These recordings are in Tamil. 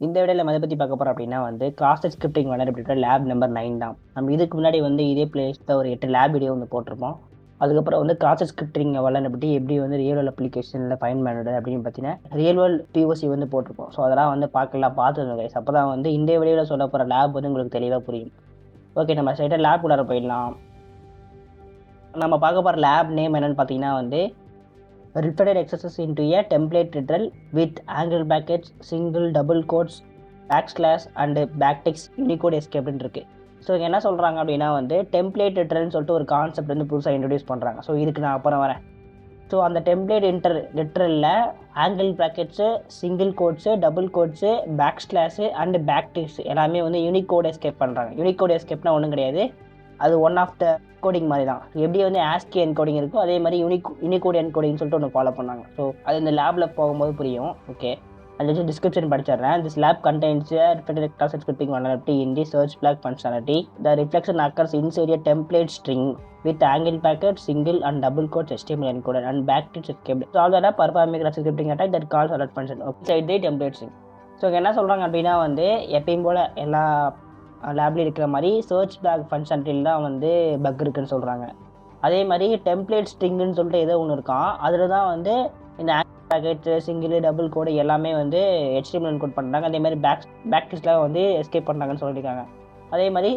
இந்த வீடியோவில் நம்ம எதை பற்றி பார்க்க போகிறோம் அப்படின்னா வந்து கிராஸ் ஸ்கிரிப்டிங் வளர்பிட்ட லேப் நம்பர் 9 தான். நம்ம இதுக்கு முன்னாடி வந்து இதே பிளேஸில் ஒரு 8 லேப் வீடியோ வந்து போட்டிருப்போம். அதுக்கப்புறம் வந்து கிராஸ் ஸ்கிரிப்டிங் வளர்பிட்டி எப்படி வந்து ரியல் வேர்ல்ட் அப்ளிகேஷனில் ஃபைன் பண்ணுறது அப்படின்னு பார்த்தீங்கன்னா ரியல் வேர்ல்ட் POC வந்து போட்டிருப்போம். ஸோ அதெல்லாம் வந்து பார்த்துருங்க கைஸ். அப்போ தான் வந்து இந்த வீடியோவில் சொல்ல போகிற லேப் வந்து உங்களுக்கு தெளிவாக புரியும். ஓகே, நம்ம ஸ்ட்ரைட்டாக லேப் உள்ளார போயிடலாம். நம்ம பார்க்க போகிற லேப் நேம் என்னன்னு பார்த்தீங்கன்னா வந்து repeated accesses into a template literal with angle brackets, single double quotes, backslash and backticks Unicode escape இருக்கு. ஸோ என்ன சொல்கிறாங்க அப்படின்னா வந்து டெம்ப்ளேட் லிட்டரல்னு சொல்லிட்டு ஒரு கான்செப்ட் வந்து புதுசாக இன்ட்ரடியூஸ் பண்ணுறாங்க. ஸோ இதுக்கு நான் அப்புறம் வரேன். ஸோ அந்த டெம்ப்ளேட் லிட்டரலில் angle brackets, single quotes, double quotes, backslash and backticks எல்லாமே வந்து யூனிகோட் எஸ்கேப் பண்ணுறாங்க. யூனிகோட் எஸ்கேப்னா ஒன்றும் கிடையாது, அது ஒன் ஆஃப் த கோடிங் மாதிரி தான். எப்படி வந்து ஆஸ்கி என்கோடிங் இருக்கோ அதே மாதிரி யூனிகோட் என்கோடிங் சொல்லிட்டு ஒன்று ஃபாலோ பண்ணாங்க. ஸோ அது இந்த லேபில் போகும்போது புரியும். ஓகே, அதில் டிஸ்கிரிப்ஷன் படிச்சிடுறேன். This lab contains repetitive class scripting vulnerability in the search flag functionality. The reflection occurs inside a template string with angle bracket, single and double quotes HTML encoded and backticks escaped. So all that performing class scripting attack that calls alert function inside the template string. So என்ன சொல்கிறாங்க அப்படின்னா வந்து எப்பயும் போல் எல்லா லேப்லேயும் இருக்கிற மாதிரி சர்ச் பேக் ஃபங்க்ஷனிட்டியில் தான் வந்து பக் இருக்குன்னு சொல்கிறாங்க. அதே மாதிரி டெம்ப்ளேட் ஸ்ட்ரிங்குன்னு சொல்லிட்டு ஏதோ ஒன்று இருக்கான். அதில் தான் வந்து இந்த பேக்கெட்ஸு, சிங்கிள், டபுள் கோடு எல்லாமே வந்து HTML என்கோட் பண்ணுறாங்க. அதே மாதிரி பேக்டிஸ்லாம் வந்து எஸ்கேப் பண்ணுறாங்கன்னு சொல்லியிருக்காங்க. அதே மாதிரி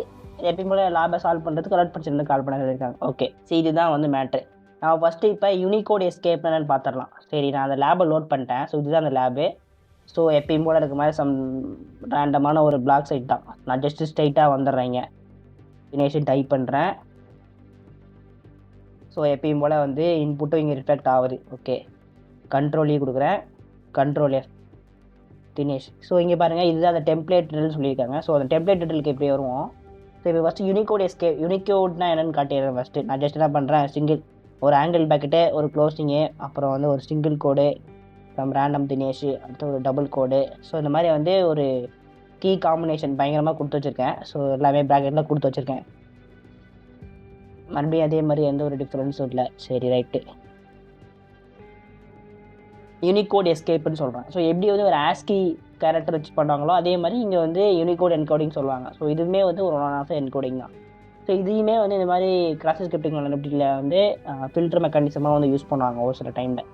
எப்பயும் போல் லேபை சால்வ் பண்ணுறதுக்கு அலர்ட் ஃபங்க்ஷன் கால் பண்ண சொல்லியிருக்காங்க. ஓகே, சரி, இதுதான் வந்து மேட்ரு. நான் ஃபஸ்ட்டு இப்போ யூனிகோட் எஸ்கேப் என்னன்னு பார்த்துடலாம். சரி, நான் அந்த லேபை லோட் பண்ணிட்டேன். ஸோ இதுதான் அந்த லேபு. ஸோ எப்பயும் போல் இருக்க மாதிரி ரேண்டமான ஒரு பிளாக் சைட் தான். நான் ஜஸ்ட்டு ஸ்ட்ரைட்டாக வந்துடுறேங்க. டெஸ்டினேஷன் டைப் பண்ணுறேன். ஸோ எப்பயும் போல் வந்து இன்புட்டும் இங்கே ரிஃப்ளெக்ட் ஆகுது. ஓகே, கண்ட்ரோல் கொடுக்குறேன், கண்ட்ரோல் F தினேஷ். ஸோ இங்கே பாருங்கள், இதுதான் அந்த டெம்ப்ளேட் ரிட்டல் சொல்லியிருக்காங்க. ஸோ அந்த டெம்ப்ளேட் ரிட்டலுக்கு எப்படி வருவோம்? ஸோ இப்போ ஃபஸ்ட்டு யூனிகோட்னா என்னென்னு காட்டிடுறேன். ஃபஸ்ட்டு நான் ஜஸ்ட் என்ன பண்ணுறேன், சிங்கிள் ஒரு ஆங்கிள் பேக்கெட்டு, ஒரு க்ளோசிங்கு, அப்புறம் வந்து ஒரு சிங்கிள் கோடு, அப்புறம் ரேண்டம் தினேஷ், அடுத்து ஒரு டபுள் கோடு. ஸோ இந்த மாதிரி வந்து ஒரு கீ காம்பினேஷன் பயங்கரமாக கொடுத்து வச்சுருக்கேன். ஸோ எல்லாமே ப்ராக்கெட்டில் கொடுத்து வச்சுருக்கேன். மறுபடியும் அதே மாதிரி எந்த ஒரு டிஃப்ரென்ஸும் இல்லை. சரி, ரைட்டு. யூனிகோட் எஸ்கேப்னு சொல்கிறேன். ஸோ எப்படி வந்து ஒரு ஆஸ்கி கேரக்டர் வச்சு பண்ணுவாங்களோ அதே மாதிரி இங்கே வந்து யூனிகோட் என்கோடிங் சொல்லுவாங்க. ஸோ இதுவுமே வந்து ஒரு ஒன் ஆஃப் என்கோடிங் தான். ஸோ இதையுமே வந்து இந்த மாதிரி கிராஸ் ஸ்கிரிப்டிங் வளர்பிட்டியில் வந்து ஃபில்டர் மெக்கானிசமாக வந்து யூஸ் பண்ணுவாங்க ஒரு சில டைமில்.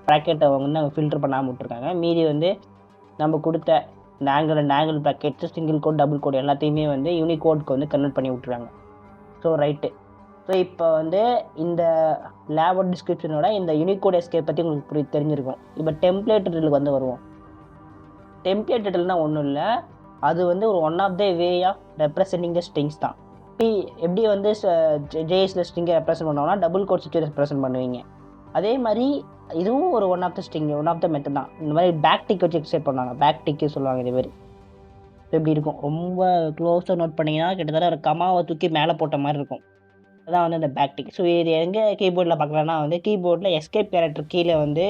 ப்ராக்கெட்டை வந்து அவங்க ஃபில்டர் பண்ணாமல் விட்டுருக்காங்க. மீதி வந்து நம்ம கொடுத்த இந்த angle brackets, single quote, double quote எல்லாத்தையுமே வந்து யூனிகோட்க்கு வந்து கன்வெர்ட் பண்ணி விட்டுருக்காங்க. So right. ஸோ இப்போ வந்து இந்த லேபோட டிஸ்கிரிப்ஷனோட இந்த யூனிகோட் எஸ்கேப் பற்றி உங்களுக்கு தெரிஞ்சிருக்கும். இப்போ டெம்ப்ளேட் ரிட்டலுக்கு வந்து வருவோம். டெம்ப்ளேட் ரிட்டல்னால் ஒன்றும் இல்லை, அது வந்து ஒரு one of the way of representing the strings தான். எப்படி வந்து ஜேஎஸில் ஸ்ட்ரிங்கை ரெப்ரசென்ட் பண்ணுவாங்கன்னா டபுள் கோட்ஸ் வச்சு ரெப்ரசென்ட் பண்ணுவீங்க. அதே மாதிரி இதுவும் ஒரு one of the string, one of the method தான். இந்த மாதிரி பேக்டிக் வச்சு எக்ஸ்டெண்ட் பண்ணுவாங்க. பேக்டிக்கு சொல்லுவாங்க இது பேர். எப்படி இருக்கும், ரொம்ப க்ளோஸாக நோட் பண்ணிங்கன்னா கிட்டத்தட்ட ஒரு கமாவை தூக்கி மேலே போட்ட மாதிரி இருக்கும். அதான் வந்து இந்த பேக்டிக். ஸோ இது எங்கே கீபோர்டில் பார்க்கலான்னா வந்து கீபோர்டில் எஸ்கேப் கேரக்டர் கீழே வந்து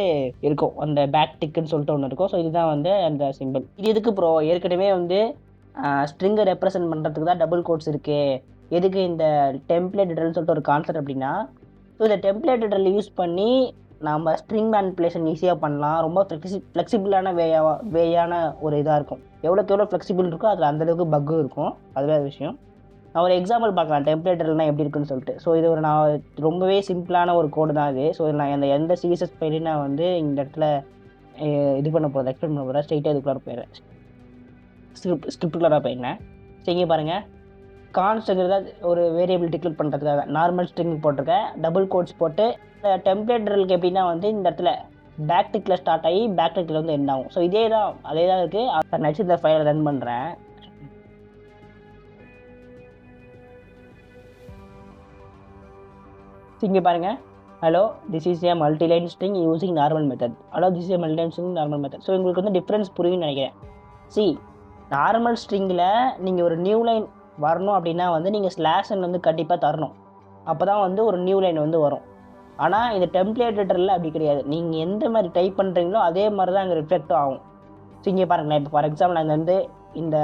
இருக்கும், அந்த பேக்டிக்குன்னு சொல்லிட்டு ஒன்று இருக்கும். ஸோ இதுதான் வந்து அந்த சிம்பிள். இது எதுக்கு ப்ரோ, ஏற்கனவே வந்து ஸ்ட்ரிங்கை ரெப்ரசென்ட் பண்ணுறதுக்கு தான் டபுள் கோட்ஸ் இருக்குது. எதுக்கு இந்த டெம்ப்ளேட் ரிட்டல்னு சொல்லிட்டு ஒரு கான்செப்ட் அப்படின்னா, ஸோ இந்த டெம்ப்ளேட் ரிட்டல் யூஸ் பண்ணி நம்ம ஸ்ட்ரிங் மேனிப்புலேஷன் ஈஸியாக பண்ணலாம். ரொம்ப ஃப்ளெக்சிபிளான வேயான ஒரு இதாக இருக்கும். எவ்வளோக்கு எவ்வளோ ஃப்ளெக்சிபிள் இருக்கோ அதில் அந்தளவுக்கு பக்கும் இருக்கும். அதுவே விஷயம். நான் ஒரு எக்ஸாம்பிள் பார்க்கலாம் டெம்ப்ளேட்டர்லாம் எப்படி இருக்குன்னு சொல்லிட்டு. ஸோ இது ஒரு நான் ரொம்பவே சிம்பிளான ஒரு கோடு தான் இது. ஸோ நான் அந்த எந்த CSS ஃபைலையும் நான் வந்து இந்த இடத்துல இது பண்ண போகிறேன், எக்ஸ்பிளைன் பண்ண போகிறேன். ஸ்ட்ரைட்டாக இதுக்குள்ளார போயிடுறேன், ஸ்கிரிப்டுக்குள்ளார போயிருந்தேன். ஸோ இங்கே பாருங்கள், கான்ஸ்ட்ங்கிறத ஒரு வேரியபிள் டிக்ளேர் பண்ணுறதுக்காக நார்மல் ஸ்ட்ரிங் போட்டிருக்கேன், டபுள் கோட்ஸ் போட்டு. இந்த டெம்ப்ளேட்டருக்கு எப்படின்னா வந்து இந்த இடத்துல பேக்டிக்கில் ஸ்டார்ட் ஆகி பேக்டிக்கில் வந்து எண்ட் ஆகும். ஸோ அதே தான் இருக்குது. நான் இந்த ஃபைலை ரன் பண்ணுறேன். இங்கே பாருங்கள், hello this is a multiline string using normal method. Hello this is a multiline string normal method. So உங்களுக்கு வந்து டிஃப்ரென்ஸ் புரியும்னு நினைக்கிறேன். நார்மல் ஸ்ட்ரிங்கில் நீங்கள் ஒரு நியூ லைன் வரணும் அப்படின்னா வந்து நீங்கள் ஸ்லாஷன் வந்து கண்டிப்பாக தரணும். அப்போ தான் வந்து ஒரு நியூ லைன் வந்து வரும். ஆனால் இந்த டெம்ப்ளேட் ரிட்டலில் அப்படி கிடையாது. நீங்கள் எந்த மாதிரி டைப் பண்ணுறீங்களோ அதே மாதிரி தான் அங்கே ரிஃப்ளெக்டும் ஆகும். ஸோ இங்கே பாருங்களேன், இப்போ ஃபார் எக்ஸாம்பிள் நான் வந்து இந்த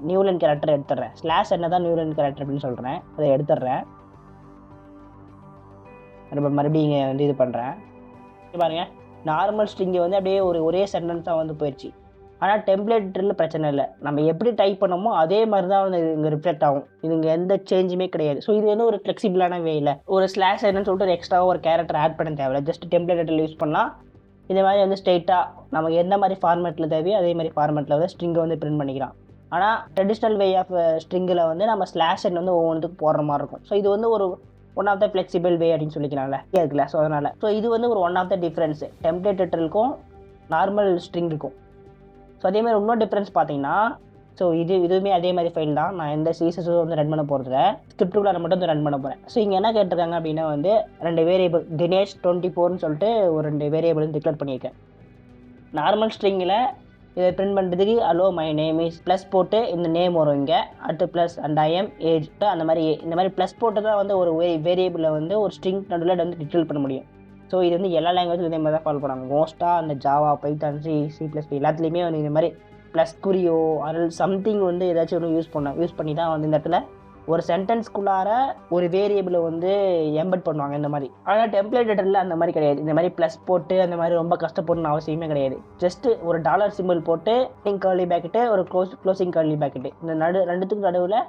நியூ லைன் கேரக்டர் எடுத்துடுறேன். ஸ்லாஷ் என்ன தான் நியூ லைன் கேரக்டர் அப்படின்னு சொல்கிறேன், அதை எடுத்துடுறேன். மறுபடியும் இங்கே வந்து இது பண்ணுறேன். பாருங்கள், நார்மல் ஸ்ட்ரிங்கை வந்து அப்படியே ஒரே சென்டென்ஸாக வந்து போயிடுச்சு. ஆனால் டெம்ப்ளேட்டில் பிரச்சனை இல்லை, நம்ம எப்படி டைப் பண்ணோமோ அதே மாதிரி தான் வந்து இங்கே ரிஃப்ளெக்ட் ஆகும். இதுங்க எந்த சேஞ்சுமே கிடையாது. ஸோ இது வந்து ஒரு ஃப்ளெக்சிபிளான வேயில் ஒரு ஸ்லாஷ் என்னன்னு சொல்லிட்டு ஒரு எக்ஸ்ட்ராவாக ஒரு கேரக்டர் ஆட் பண்ண தேவையில்ல. ஜஸ்ட் டெம்ப்ளேட்டில் யூஸ் பண்ணால் இந்த மாதிரி வந்து ஸ்ட்ரெயிட்டாக நமக்கு எந்த மாதிரி ஃபார்மேட்டில் தேவையோ அதே மாதிரி ஃபார்மேட்டில் வந்து ஸ்ட்ரிங்கை வந்து பிரிண்ட் பண்ணிக்கலாம். ஆனால் ட்ரெடிஷ்னல் வே ஆஃப் ஸ்ட்ரிங்கில் வந்து நம்ம ஸ்லாஷ் வந்து ஒவ்வொன்றுக்கு போடுற மாதிரி இருக்கும். ஸோ இது வந்து ஒரு one of the flexible way அப்படின்னு சொல்லிக்கலாம்ல இருக்குல்ல. ஸோ அதனால் இது வந்து ஒரு ஒன் ஆஃப் த டிஃப்ரென்ஸு டெம்ப்ளேட்டருக்கும் நார்மல் ஸ்ட்ரிங்குக்கும். ஸோ அதேமாதிரி இன்னொரு டிஃப்ரென்ஸ் பார்த்தீங்கன்னா, ஸோ இதுவுமே அதே மாதிரி ஃபைல் தான். நான் எந்த சீசஸும் வந்து ரன் பண்ண போகிறதில்ல, ஸ்கிரிப்டுக்குள்ளே மட்டும் வந்து ரன் பண்ண போகிறேன். ஸோ இங்கே என்ன கேட்டிருக்காங்க அப்படின்னா வந்து 2 வேரியபிள் தினேஷ் 24ன்னு சொல்லிட்டு ஒரு 2 வேரியபிள் வந்து டிக்ளேர் பண்ணியிருக்கேன். நார்மல் ஸ்ட்ரிங்கில் இதை பிரிண்ட் பண்ணுறதுக்கு hello my name is plus போட்டு இந்த நேம் வரும் இங்கே, அடுத்து plus and I am age அந்த மாதிரி இந்த மாதிரி ப்ளஸ் போட்டு தான் வந்து ஒரு வேரியபிளில் வந்து ஒரு ஸ்ட்ரிங் நடுவில் வந்து டிக்ளேர் பண்ண முடியும். ஸோ இது வந்து எல்லா லாங்குவேஜும் இதே மாதிரி தான் ஃபாலோ பண்ணுறாங்க. மோஸ்ட்டாக அந்த ஜாவா, பைத்தான், C++ எல்லாத்துலேயுமே வந்து இந்த மாதிரி ப்ளஸ் குறியோ அதில் சம்திங் வந்து ஏதாச்சும் ஒன்று யூஸ் பண்ணி தான் வந்து இந்த இடத்துல ஒரு சென்டென்ஸ்குள்ளார ஒரு வேரியபிளை வந்து எம்பெட் பண்ணுவாங்க இந்த மாதிரி. ஆனால் டெம்ப்ளேட் எடிட்டரில் அந்த மாதிரி கிடையாது. இந்த மாதிரி ப்ளஸ் போட்டு அந்த மாதிரி ரொம்ப கஷ்டப்படணும்னு அவசியமே கிடையாது. ஜஸ்ட்டு ஒரு டாலர் சிம்பிள் போட்டு கர்லி பேக்கெட்டு ஒரு க்ளோசிங் கர்லி பேக்கெட்டு இந்த ரெண்டுத்துக்கும் நடுவில்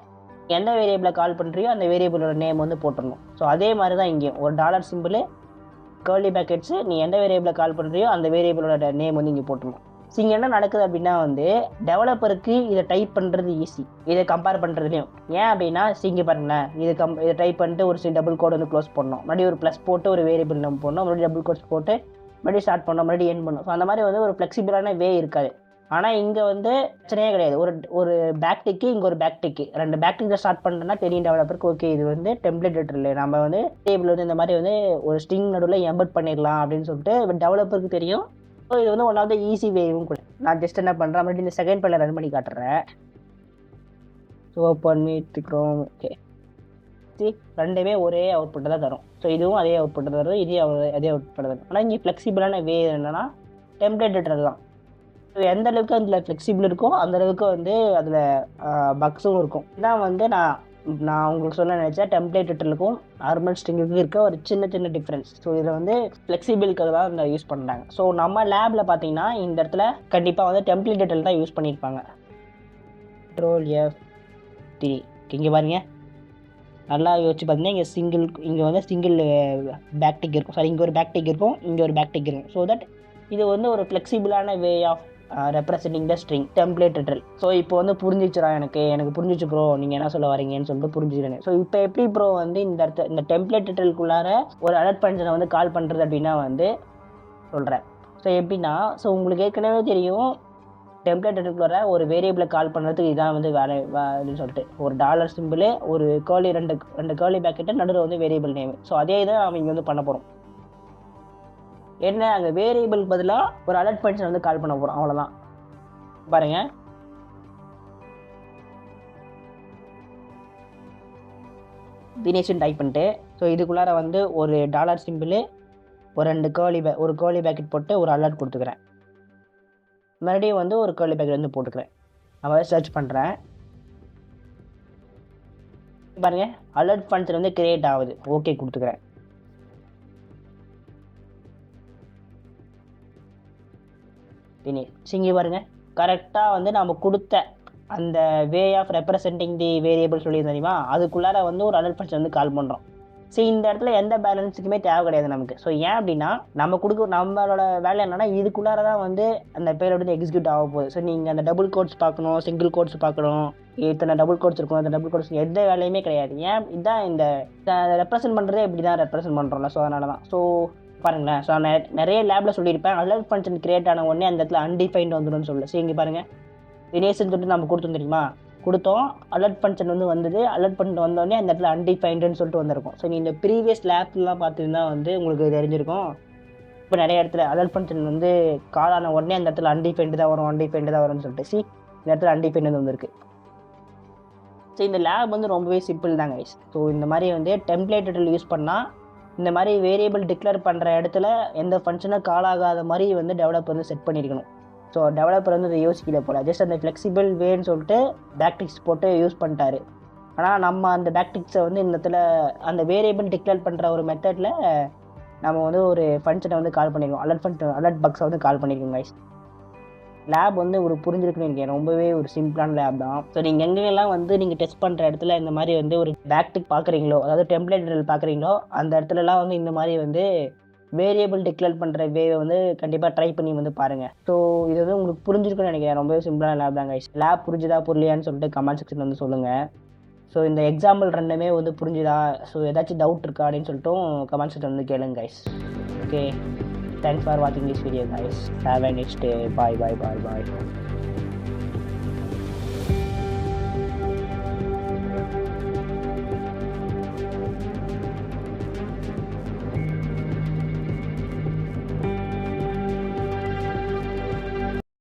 எந்த வேரியபிளை கால் பண்ணுறியோ அந்த வேரியபிளோட நேம் வந்து போட்டுடணும். ஸோ அதே மாதிரி தான் இங்கேயும் ஒரு டாலர் சிம்பிள் கர்லி பேக்கெட்ஸு நீ எந்த வேரியபிளை கால் பண்ணுறியோ அந்த வேரியபிளோட நேம் வந்து இங்கே போட்டுடணும். ஸோ இங்கே என்ன நடக்குது அப்படின்னா வந்து டெவலப்பருக்கு இதை டைப் பண்ணுறது ஈஸி இதை கம்பேர் பண்ணுறதுலையும். ஏன் அப்படின்னா இங்கே பாருங்களேன், இதை டைப் பண்ணிட்டு ஒரு டபுள் கோட் வந்து க்ளோஸ் பண்ணணும், மறுபடியும் ஒரு ப்ளஸ் போட்டு ஒரு வேரியபிள் நம்ம போடணும், மறுபடியும் டபுள் கோட்ஸ் போட்டு மறுபடியும் ஸ்டார்ட் பண்ணணும், மறுபடியும் எண்ட் பண்ணணும். ஸோ அந்த மாதிரி வந்து ஒரு ஃப்ளெக்சிபிளான வே இருக்காது. ஆனால் இங்கே வந்து பிரச்சனையே கிடையாது. ஒரு பேக்டிக்கு இங்கே ஒரு பேக்டிக்கு 2 பேக்டிக்கில் ஸ்டார்ட் பண்ணுறேன்னா தெரியும் டெவலப்பருக்கு, ஓகே இது வந்து டெம்ப்ளேட் எடிட்டரில் நம்ம வந்து டேபிள் வந்து இந்த மாதிரி வந்து ஒரு ஸ்ட்ரிங் நடுவில் எம்பெட் பண்ணிடலாம் அப்படின்னு சொல்லிட்டு டெவலப்பருக்கு தெரியும். ஸோ இது வந்து ஒன் ஆஃப் த ஈஸி வேவும் கூட. நான் ஜஸ்ட் என்ன பண்ணுறேன், மறுபடியும் இந்த செகண்ட் பேரில் ரன் பண்ணி காட்டுறேன். ஸோ பண்ணிட்டுக்கிறோம். ஓகே, ரெண்டுமே ஒரே அவுட்புட்டை தான் தரும். ஸோ இதுவும் அதே அவுட்புட்டை தரும், இதே அதே அவுட்புட்டை தரும். ஆனால் இங்கே ஃப்ளெக்சிபிளான வே என்னென்னா டெம்ப்ளேட் எடிட்டர் தான். ஸோ எந்த அளவுக்கு அதில் ஃப்ளெக்சிபிள் இருக்கோ அந்த அளவுக்கு வந்து அதில் பக்ஸும் இருக்கும். இதான் வந்து நான் உங்களுக்கு சொல்ல நினச்சேன் டெம்ப்ளேட் எடிட்டருக்கும் நார்மல் ஸ்ட்ரிங்குக்கும் இருக்க ஒரு சின்ன டிஃப்ரென்ஸ். ஸோ இதில் வந்து ஃப்ளெக்சிபிளுக்கு தான் இந்த யூஸ் பண்ணுறாங்க. ஸோ நம்ம லேபில் பார்த்தீங்கன்னா இந்த இடத்துல கண்டிப்பாக வந்து டெம்ப்ளேட் எடிட்டர் தான் யூஸ் பண்ணியிருப்பாங்க. Ctrl F3 இங்கே பாருங்க, நல்லா யோசிச்சு பார்த்தீங்கன்னா இங்கே வந்து சிங்கிள் பேக்டிக் இருக்கும். சாரி, இங்கே ஒரு பேக்டிக் இருக்கும், இங்கே ஒரு பேக்டிக் இருக்கும். ஸோ தட் இது வந்து ஒரு ஃப்ளெக்சிபிளான way of representing the string template editor. So இப்போ வந்து புரிஞ்சிச்சுரா, எனக்கு புரிஞ்சிச்சு ப்ரோ நீங்கள் என்ன சொல்ல வரீங்கன்னு சொல்லிட்டு புரிஞ்சுக்கிறேன். ஸோ இப்போ எப்படி ப்ரோ வந்து இந்த டெம்ப்ளேட் எடிட்டருக்குள்ளார ஒரு அலர்ட் ஃபங்க்ஷனை வந்து கால் பண்ணுறது அப்படின்னா வந்து சொல்கிறேன். ஸோ எப்படின்னா, ஸோ உங்களுக்கு ஏற்கனவே தெரியும் டெம்ப்ளேட் எடிட்டருக்குள்ளார ஒரு வேரியபிளை கால் பண்ணுறதுக்கு இதான் வந்து வேலை அப்படின்னு சொல்லிட்டு ஒரு டாலர் சிம்பிள் ஒரு கர்லி ரெண்டு கர்லி பேக்கெட்டு நடுவில் வந்து வேரியபிள் நேம். ஸோ அதே தான் அவங்க வந்து பண்ண போகிறோம். என்ன, அங்கே வேரியபிள் பதிலாக ஒரு அலர்ட் ஃபங்க்ஷன் வந்து கால் பண்ண போகிறோம், அவ்வளோதான். பாருங்க, தினேஷன் டைப் பண்ணிட்டு ஸோ இதுக்குள்ளார வந்து ஒரு டாலர் சிம்பிள் ஒரு 2 ஒரு கர்லி பேக்கெட் போட்டு ஒரு அலர்ட் கொடுத்துக்கிறேன். மறுபடியும் வந்து ஒரு கர்லி பேக்கெட் வந்து போட்டுக்கிறேன். நான் சர்ச் பண்ணுறேன், பாருங்க அலர்ட் ஃபங்க்ஷன் வந்து கிரியேட் ஆகுது. ஓகே கொடுத்துக்கிறேன். இங்கே பாருங்க, கரெக்டாக வந்து நம்ம கொடுத்த அந்த way of representing the variable சொல்லி தெரியுமா, அதுக்குள்ளார வந்து ஒரு அலர்ட் ஃபங்க்ஷன் வந்து கால் பண்ணுறோம். சரி, இந்த இடத்துல எந்த பேலன்ஸுக்குமே தேவை கிடையாது நமக்கு. ஸோ ஏன் அப்படின்னா நம்மளோட வேலை என்னன்னா இதுக்குள்ளார தான் வந்து அந்த பேர் வந்து எக்ஸிக்யூட் ஆக போகுது. ஸோ நீங்கள் அந்த டபுள் கோட்ஸ் பார்க்கணும், சிங்கிள் கோட்ஸ் பார்க்கணும், இத்தனை டபுள் கோட்ஸ் இருக்கும், அந்த டபுள் கோட்ஸ் எந்த வேலையுமே கிடையாது. ஏன் இதுதான் இந்த ரெப்ரசென்ட் பண்ணுறதே இப்படி தான் ரெப்ரசென்ட் பண்ணுறோம்ல. ஸோ அதனால தான். ஸோ பாருங்களேன், ஸோ நான் நிறைய லேபில் சொல்லியிருப்பேன் அலர்ட் ஃபங்க்ஷன் கிரியேட் ஆன உடனே அந்த இடத்துல அன்டிஃபைன்டு வந்துடும் சொல்லு. ஸோ இங்கே பாருங்கள், தினேஷன் சொல்லிட்டு நம்ம கொடுத்தோம் தெரியுமா, கொடுத்தோம் அலர்ட் ஃபங்க்ஷன் வந்து வந்தது. அலர்ட் ஃபங்க்ஷன் வந்தோடனே அந்த இடத்துல அன்டிஃபைண்டுன்னு சொல்லிட்டு வந்திருக்கும். ஸோ நீங்கள் இந்த ப்ரீவியஸ் லேப்லாம் பார்த்துருந்தா வந்து உங்களுக்கு தெரிஞ்சிருக்கும். இப்போ நிறைய இடத்துல அலர்ட் ஃபங்க்ஷன் வந்து கால் ஆன உடனே அந்த இடத்துல அன்டிஃபைண்டு தான் வரும்னு சொல்லிட்டு இந்த இடத்துல அன்டிஃபைண்ட் வந்து வந்திருக்கு. ஸோ இந்த லேப் வந்து ரொம்பவே சிம்பிள் தாங்க கைஸ். ஸோ இந்த மாதிரி வந்து டெம்ப்ளேட் எடிட்டர் யூஸ் பண்ணால் இந்த மாதிரி வேரியபிள் டிக்ளேர் பண்ணுற இடத்துல எந்த ஃபங்க்ஷனும் கால் ஆகாத மாதிரி வந்து டெவலப்பர் வந்து செட் பண்ணியிருக்கணும். ஸோ டெவலப்பர் வந்து அதை யோசிக்கல போல, ஜஸ்ட் அந்த ஃப்ளெக்சிபிள் வேன்னு சொல்லிட்டு பேக்டிக்ஸ் போட்டு யூஸ் பண்ணிட்டாரு. ஆனால் நம்ம அந்த பேக்டிக்ஸை வந்து இந்த இடத்துல அந்த வேரியபிள் டிக்ளேர் பண்ணுற ஒரு மெத்தடில் நம்ம வந்து ஒரு ஃபங்க்ஷனை வந்து கால் பண்ணியிருக்கோம், அலர்ட் பக்ஸை வந்து கால் பண்ணியிருக்கோம் கைஸ். லேப் வந்து ஒரு புரிஞ்சிருக்குன்னு நினைக்கிறேன். ரொம்பவே ஒரு சிம்பிளான லேப் தான். ஸோ நீங்கள் எங்கெல்லாம் வந்து நீங்கள் டெஸ்ட் பண்ணுற இடத்துல இந்த மாதிரி வந்து ஒரு பேக்டிக் பார்க்குறீங்களோ, அதாவது டெம்ப்ளேட் ட்ரில் பார்க்குறீங்களோ, அந்த இடத்துலலாம் வந்து இந்த மாதிரி வந்து வேரியபிள் டிக்ளேர் பண்ணுற வேவை வந்து கண்டிப்பாக ட்ரை பண்ணி வந்து பாருங்கள். ஸோ இது வந்து உங்களுக்கு புரிஞ்சிருக்குன்னு நினைக்கிறேன். ரொம்பவே சிம்பிளான லேப் தான் கைஸ். லேப் புரிஞ்சுதா புரியலையான்னு சொல்லிட்டு கமெண்ட் செக்ஷன் வந்து சொல்லுங்கள். ஸோ இந்த எக்ஸாம்பிள் ரெண்டுமே வந்து புரிஞ்சுதா, ஸோ ஏதாச்சும் டவுட் இருக்கா அப்படின்னு சொல்லிட்டும் கமெண்ட் செக்ஷன் வந்து கேளுங்க கைஸ். ஓகே, தேங்க்ஸ் ஃபார் வாட்சிங் this video guys. Have a nice day. Bye.